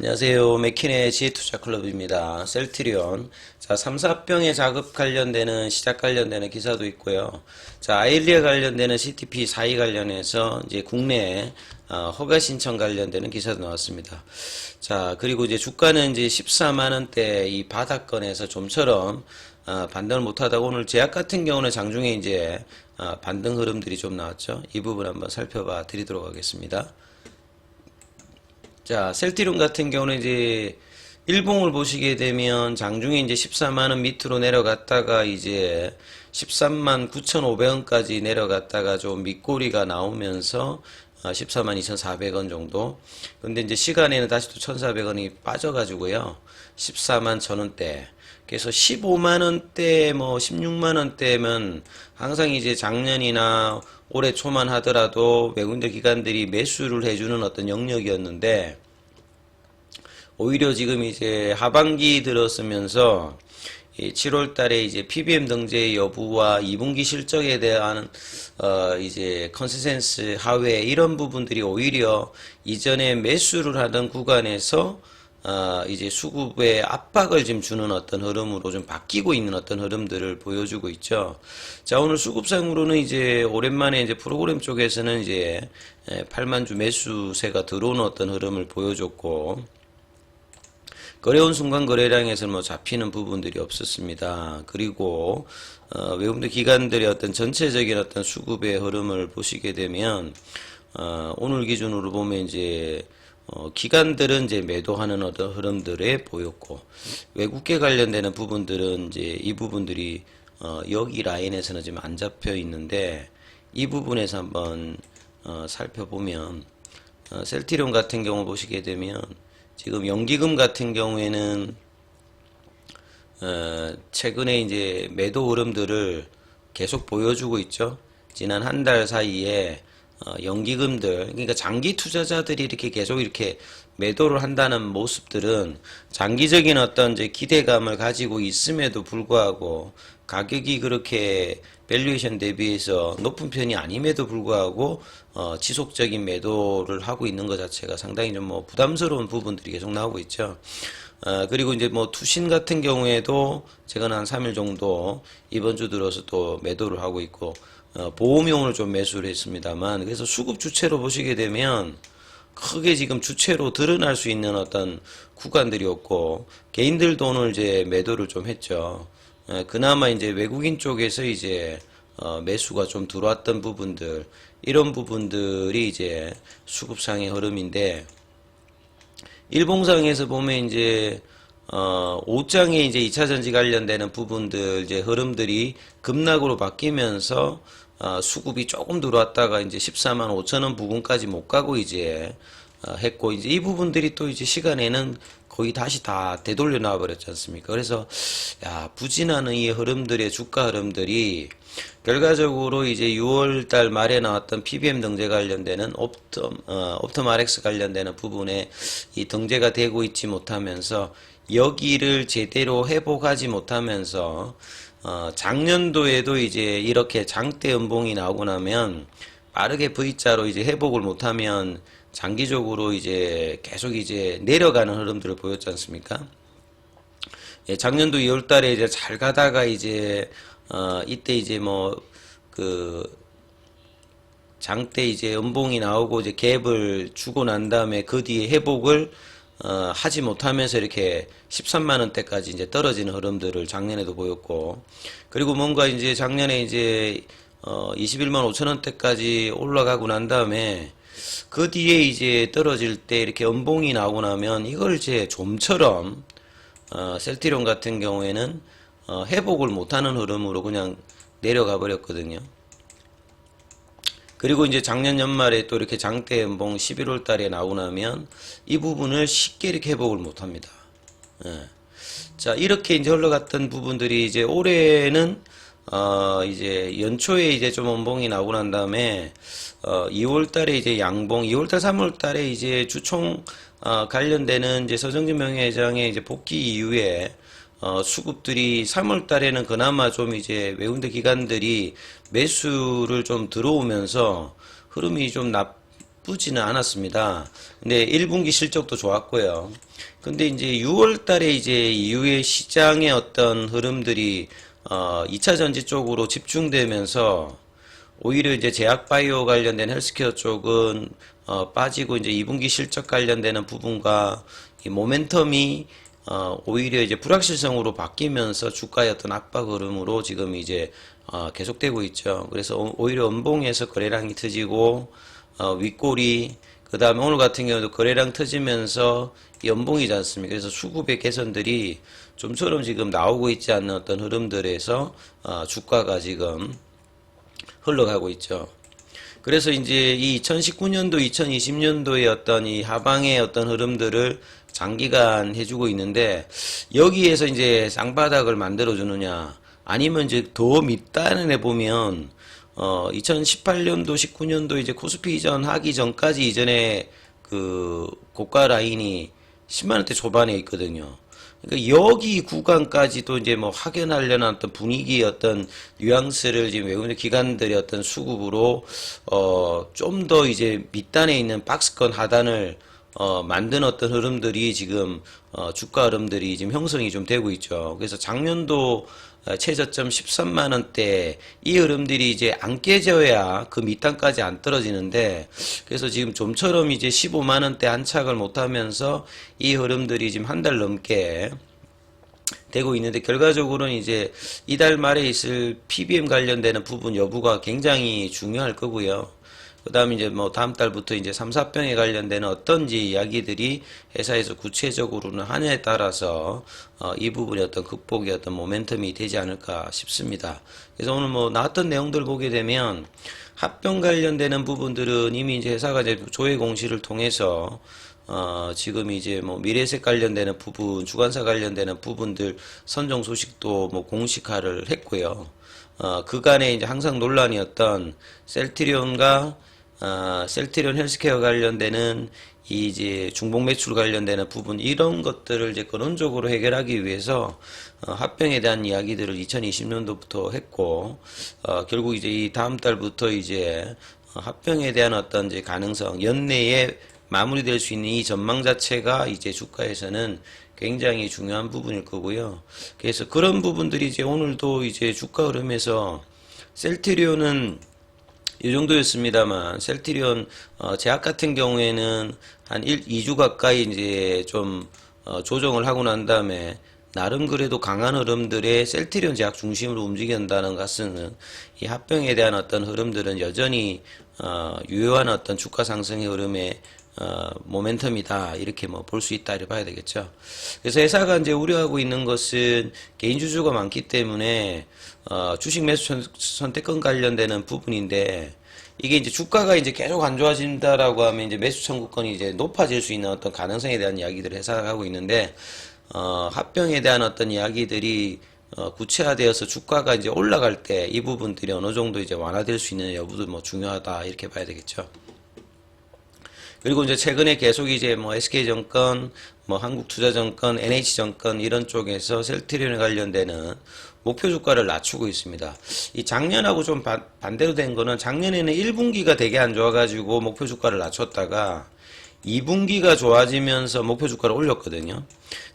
안녕하세요. 맥킨의 지혜투자클럽입니다. 셀트리온. 자, 3, 4병에 자급 관련되는, 시작 관련되는 기사도 있고요. 자, 아일리아 관련되는 CTP 사의 관련해서 이제 국내 허가 신청 관련되는 기사도 나왔습니다. 자, 그리고 이제 주가는 이제 14만원대 이 바닥권에서 좀처럼 반등을 못하다가 오늘 제약 같은 경우는 장중에 이제 반등 흐름들이 좀 나왔죠. 이 부분 한번 살펴봐 드리도록 하겠습니다. 자, 셀트리온 같은 경우는 이제 일봉을 보시게 되면 장중에 이제 14만원 밑으로 내려갔다가 이제 13만 9,500원까지 내려갔다가 좀 밑꼬리가 나오면서 14만 2,400원 정도. 근데 이제 시간에는 다시 또 1,400원이 빠져가지고요. 14만 1,000원대. 그래서 15만원대, 뭐 16만원대면 항상 이제 작년이나 올해 초만 하더라도 외국인들 기관들이 매수를 해주는 어떤 영역이었는데, 오히려 지금 이제 하반기 들었으면서 7월 달에 이제 PBM 등재 여부와 2분기 실적에 대한 이제 컨센서스 하회 이런 부분들이 오히려 이전에 매수를 하던 구간에서 이제 수급에 압박을 지금 주는 어떤 흐름으로 좀 바뀌고 있는 어떤 흐름들을 보여주고 있죠. 자, 오늘 수급상으로는 이제 오랜만에 이제 프로그램 쪽에서는 이제 8만주 매수세가 들어오는 어떤 흐름을 보여줬고, 거래온 순간 거래량에서는 뭐 잡히는 부분들이 없었습니다. 그리고 외국인들 기관들의 어떤 전체적인 어떤 수급의 흐름을 보시게 되면 오늘 기준으로 보면 이제 기관들은 이제 매도하는 어떤 흐름들에 보였고, 외국계 관련되는 부분들은 이제 이 부분들이 여기 라인에서는 지금 안 잡혀 있는데, 이 부분에서 한번 살펴보면 셀트리온 같은 경우 보시게 되면 지금 연기금 같은 경우에는 최근에 이제 매도 흐름들을 계속 보여주고 있죠. 지난 한 달 사이에 연기금들, 그러니까 장기 투자자들이 이렇게 계속 이렇게 매도를 한다는 모습들은 장기적인 어떤 이제 기대감을 가지고 있음에도 불구하고 가격이 그렇게 밸류에이션 대비해서 높은 편이 아님에도 불구하고 지속적인 매도를 하고 있는 것 자체가 상당히 좀 뭐 부담스러운 부분들이 계속 나오고 있죠. 그리고 이제 뭐 투신 같은 경우에도 제가 한 3일 정도 이번 주 들어서 또 매도를 하고 있고, 보험용으로 좀 매수를 했습니다만, 그래서 수급 주체로 보시게 되면 크게 지금 주체로 드러날 수 있는 어떤 구간들이 없고, 개인들도 오늘 이제 매도를 좀 했죠. 그나마 이제 외국인 쪽에서 이제 매수가 좀 들어왔던 부분들, 이런 부분들이 이제 수급상의 흐름인데, 일봉상에서 보면 이제 5장에 이제 2차전지 관련되는 부분들 이제 흐름들이 급락으로 바뀌면서 수급이 조금 들어왔다가 이제 14만 5천원 부근까지 못 가고 이제 했고, 이제 이 부분들이 또 이제 시간에는 거의 다시 다 되돌려 나와 버렸지 않습니까? 그래서 부진하는 이 흐름들의 주가 흐름들이 결과적으로 이제 6월 달 말에 나왔던 PBM 등재 관련되는 옵텀 RX 관련되는 부분에 이 등재가 되고 있지 못하면서 여기를 제대로 회복하지 못하면서 작년도에도 이제 이렇게 장대 연봉이 나오고 나면 빠르게 V자로 이제 회복을 못하면 장기적으로 이제 계속 이제 내려가는 흐름들을 보였지 않습니까? 예, 작년도 2월 달에 이제 잘 가다가 이제 이때 이제 뭐 장대 이제 연봉이 나오고 이제 갭을 주고 난 다음에 그 뒤에 회복을 하지 못하면서 이렇게 13만원대까지 이제 떨어지는 흐름들을 작년에도 보였고, 그리고 뭔가 이제 작년에 이제 21만 5천원대까지 올라가고 난 다음에 그 뒤에 이제 떨어질 때 이렇게 연봉이 나오고 나면 이걸 이제 좀처럼 셀트리온 같은 경우에는 회복을 못하는 흐름으로 그냥 내려가 버렸거든요. 그리고 이제 작년 연말에 또 이렇게 장대 연봉 11월 달에 나오고 나면 이 부분을 쉽게 이렇게 회복을 못 합니다. 예. 자, 이렇게 이제 흘러갔던 부분들이 이제 올해는 이제 연초에 이제 좀 연봉이 나오고 난 다음에 2월 달에 이제 양봉, 2월 달, 3월 달에 이제 주총 관련되는 이제 서정진 명예회장의 이제 복귀 이후에 수급들이 3월 달에는 그나마 좀 이제 외국인 기관들이 매수를 좀 들어오면서 흐름이 좀 나쁘지는 않았습니다. 근데 1분기 실적도 좋았고요. 근데 이제 6월 달에 이제 이후에 시장의 어떤 흐름들이 2차 전지 쪽으로 집중되면서 오히려 이제 제약바이오 관련된 헬스케어 쪽은 빠지고 이제 2분기 실적 관련되는 부분과 이 모멘텀이 오히려 이제 불확실성으로 바뀌면서 주가의 어떤 압박 흐름으로 지금 이제 계속되고 있죠. 그래서 오히려 음봉에서 거래량이 터지고 윗골이 그 다음에 오늘 같은 경우도 거래량 터지면서 연봉이지 않습니까? 그래서 수급의 개선들이 좀처럼 지금 나오고 있지 않는 어떤 흐름들에서 주가가 지금 흘러가고 있죠. 그래서 이제 이 2019년도, 2020년도의 어떤 이 하방의 어떤 흐름들을 장기간 해주고 있는데 여기에서 이제 쌍바닥을 만들어 주느냐 아니면 이제 더 밑단에 보면 2018년도, 19년도 이제 코스피 이전 하기 전까지 이전에 그 고가 라인이 10만 원대 초반에 있거든요. 그러니까 여기 구간까지도 이제 뭐 확연하려는 어떤 분위기의 어떤 뉘앙스를 지금 외국인 기관들의 어떤 수급으로 좀 더 이제 밑단에 있는 박스권 하단을 만든 어떤 흐름들이 지금 주가 흐름들이 지금 형성이 좀 되고 있죠. 그래서 작년도 최저점 13만 원대 이 흐름들이 이제 안 깨져야 그 밑단까지 안 떨어지는데 그래서 지금 좀처럼 이제 15만 원대 안착을 못하면서 이 흐름들이 지금 한 달 넘게 되고 있는데 결과적으로는 이제 이달 말에 있을 PBM 관련되는 부분 여부가 굉장히 중요할 거고요. 그 다음에 이제 뭐 다음 달부터 이제 3, 4병에 관련되는 어떤지 이야기들이 회사에서 구체적으로는 하냐에 따라서 이 부분의 어떤 극복의 어떤 모멘텀이 되지 않을까 싶습니다. 그래서 오늘 뭐 나왔던 내용들 보게 되면 합병 관련되는 부분들은 이미 이제 회사가 이제 조회 공시를 통해서 지금 이제 뭐 미래에셋 관련되는 부분, 주관사 관련되는 부분들 선정 소식도 뭐 공식화를 했고요. 그간에 이제 항상 논란이었던 셀트리온과 셀트리온 헬스케어 관련되는 이 이제 중복 매출 관련되는 부분 이런 것들을 이제 근원적으로 해결하기 위해서 합병에 대한 이야기들을 2020년도부터 했고 결국 이제 이 다음 달부터 이제 합병에 대한 어떤 이제 가능성 연내에 마무리될 수 있는 이 전망 자체가 이제 주가에서는 굉장히 중요한 부분일 거고요. 그래서 그런 부분들이 이제 오늘도 이제 주가 흐름에서 셀트리온은 이 정도였습니다만 셀트리온 제약 같은 경우에는 한 2주 가까이 이제 좀 조정을 하고 난 다음에 나름 그래도 강한 흐름들의 셀트리온 제약 중심으로 움직인다는 것은 이 합병에 대한 어떤 흐름들은 여전히 유효한 어떤 주가 상승의 흐름에 모멘텀이다 이렇게 뭐 볼 수 있다 이렇게 봐야 되겠죠. 그래서 회사가 이제 우려하고 있는 것은 개인 주주가 많기 때문에 주식 매수 선택권 관련되는 부분인데 이게 이제 주가가 이제 계속 안 좋아진다라고 하면 이제 매수 청구권이 이제 높아질 수 있는 어떤 가능성에 대한 이야기들을 회사가 하고 있는데 합병에 대한 어떤 이야기들이 구체화되어서 주가가 이제 올라갈 때 이 부분들이 어느 정도 이제 완화될 수 있는 여부도 뭐 중요하다 이렇게 봐야 되겠죠. 그리고 이제 최근에 계속 이제 뭐 SK증권, 뭐 한국투자증권, NH증권 이런 쪽에서 셀트리온에 관련되는 목표 주가를 낮추고 있습니다. 이 작년하고 좀 반대로 된 거는 작년에는 1분기가 되게 안 좋아가지고 목표 주가를 낮췄다가 2분기가 좋아지면서 목표 주가를 올렸거든요.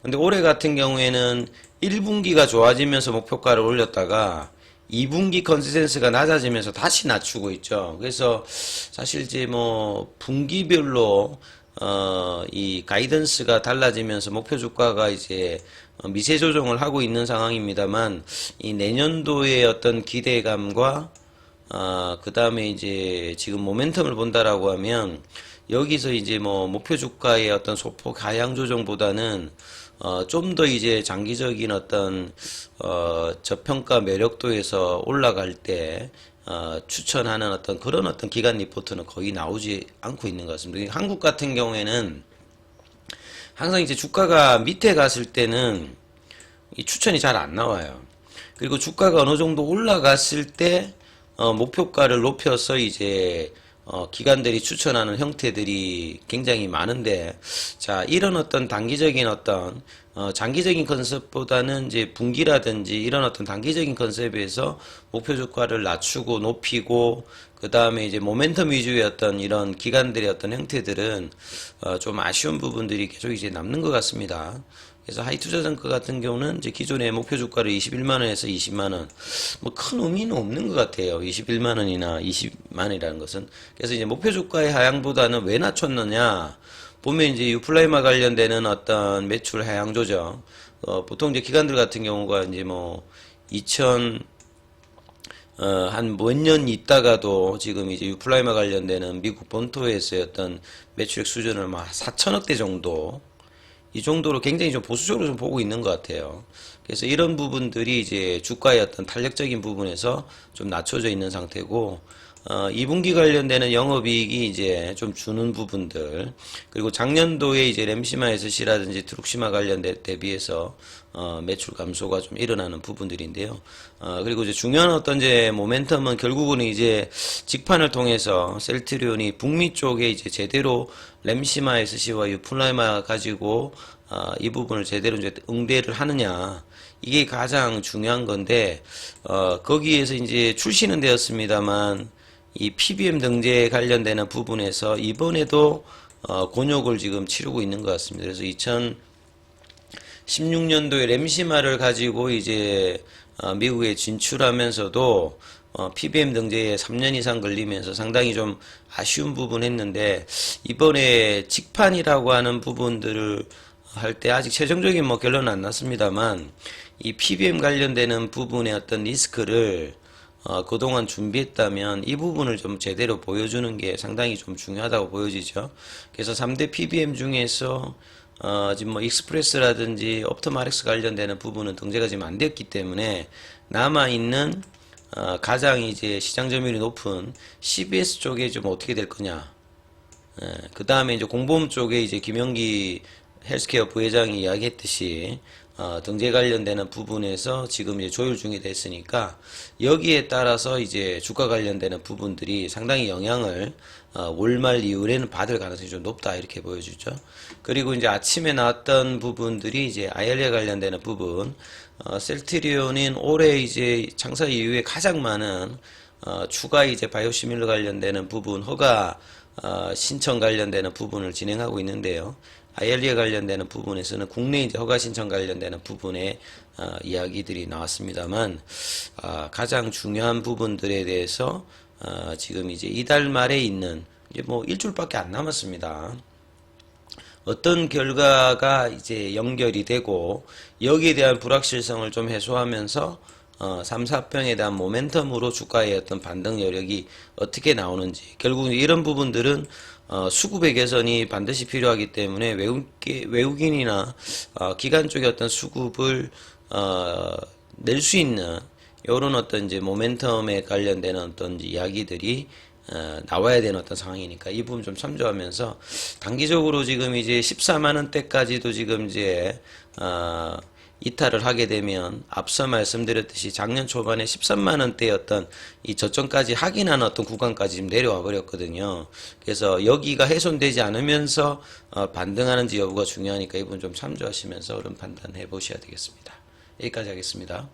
근데 올해 같은 경우에는 1분기가 좋아지면서 목표가를 올렸다가 2분기 컨센서스가 낮아지면서 다시 낮추고 있죠. 그래서 사실 이제 뭐 분기별로 이 가이던스가 달라지면서 목표 주가가 이제 미세 조정을 하고 있는 상황입니다만 이 내년도의 어떤 기대감과 그 다음에 이제 지금 모멘텀을 본다라고 하면 여기서 이제 뭐 목표 주가의 어떤 소폭 하향 조정보다는 좀 더 이제 장기적인 어떤 저평가 매력도에서 올라갈 때 추천하는 어떤 그런 어떤 기간 리포트는 거의 나오지 않고 있는 것 같습니다. 한국 같은 경우에는 항상 이제 주가가 밑에 갔을 때는 이 추천이 잘 안 나와요. 그리고 주가가 어느 정도 올라갔을 때 목표가를 높여서 이제 기관들이 추천하는 형태들이 굉장히 많은데, 자, 이런 어떤 단기적인 어떤, 장기적인 컨셉보다는 이제 분기라든지 이런 어떤 단기적인 컨셉에서 목표 주가를 낮추고 높이고, 그 다음에 이제 모멘텀 위주의 어떤 이런 기관들의 어떤 형태들은, 좀 아쉬운 부분들이 계속 이제 남는 것 같습니다. 그래서 하이투자증권 같은 경우는 이제 기존의 목표 주가를 21만원에서 20만원, 뭐 큰 의미는 없는 것 같아요. 21만원이나 20만원이라는 것은. 그래서 이제 목표 주가의 하향보다는 왜 낮췄느냐? 보면 이제 유플라이마 관련되는 어떤 매출 하향 조정, 보통 이제 기관들 같은 경우가 이제 뭐, 2000, 한 몇 년 있다가도 지금 이제 유플라이마 관련되는 미국 본토에서의 어떤 매출액 수준을 막 4천억대 정도, 이 정도로 굉장히 좀 보수적으로 좀 보고 있는 것 같아요. 그래서 이런 부분들이 이제 주가의 어떤 탄력적인 부분에서 좀 낮춰져 있는 상태고, 2분기 관련되는 영업이익이 이제 좀 주는 부분들, 그리고 작년도에 이제 램시마 SC라든지 트룩시마 관련된 대비해서 매출 감소가 좀 일어나는 부분들인데요. 그리고 이제 중요한 어떤 이제 모멘텀은 결국은 이제 직판을 통해서 셀트리온이 북미 쪽에 이제 제대로 램시마 SC와 유플라이마 가지고 이 부분을 제대로 이제 응대를 하느냐. 이게 가장 중요한 건데, 거기에서 이제 출시는 되었습니다만, 이 PBM 등재 관련되는 부분에서 이번에도 곤욕을 지금 치르고 있는 것 같습니다. 그래서 2016년도에 램시마를 가지고 이제 미국에 진출하면서도 PBM 등재에 3년 이상 걸리면서 상당히 좀 아쉬운 부분 했는데, 이번에 직판이라고 하는 부분들을 할 때 아직 최종적인 뭐 결론은 안 났습니다만, 이 PBM 관련되는 부분의 어떤 리스크를 그동안 준비했다면 이 부분을 좀 제대로 보여주는 게 상당히 좀 중요하다고 보여지죠. 그래서 3대 PBM 중에서 지금 뭐 익스프레스라든지 옵토마렉스 관련되는 부분은 등재가 지금 안 됐기 때문에 남아있는 가장 이제 시장 점유율이 높은 CBS 쪽에 좀 어떻게 될 거냐. 그 다음에 이제 공보험 쪽에 이제 김영기 헬스케어 부회장이 이야기했듯이 등재 관련되는 부분에서 지금 이제 조율 중이 됐으니까 여기에 따라서 이제 주가 관련되는 부분들이 상당히 영향을 월말 이후에는 받을 가능성이 좀 높다 이렇게 보여주죠. 그리고 이제 아침에 나왔던 부분들이 이제 아이알리아 관련되는 부분, 셀트리온인 올해 이제 창사 이후에 가장 많은 추가 이제 바이오시밀러 관련되는 부분, 허가 신청 관련되는 부분을 진행하고 있는데요. 아이알리아 관련되는 부분에서는 국내 이제 허가 신청 관련되는 부분에 이야기들이 나왔습니다만, 가장 중요한 부분들에 대해서 지금 이제 이달 말에 있는 이제 뭐 일주일밖에 안 남았습니다. 어떤 결과가 이제 연결이 되고 여기에 대한 불확실성을 좀 해소하면서 3, 4평에 대한 모멘텀으로 주가의 어떤 반등 여력이 어떻게 나오는지, 결국은 이런 부분들은 수급의 개선이 반드시 필요하기 때문에 외국인이나 기관 쪽의 어떤 수급을 낼 수 있는 이런 어떤 이제 모멘텀에 관련되는 어떤 이야기들이 나와야 되는 어떤 상황이니까 이 부분 좀 참조하면서 단기적으로 지금 이제 14만 원대까지도 지금 이제 이탈을 하게 되면 앞서 말씀드렸듯이 작년 초반에 13만 원대였던 이 저점까지 확인한 어떤 구간까지 지금 내려와 버렸거든요. 그래서 여기가 훼손되지 않으면서 반등하는지 여부가 중요하니까 이 부분 좀 참조하시면서 얼른 판단해 보셔야 되겠습니다. 여기까지 하겠습니다.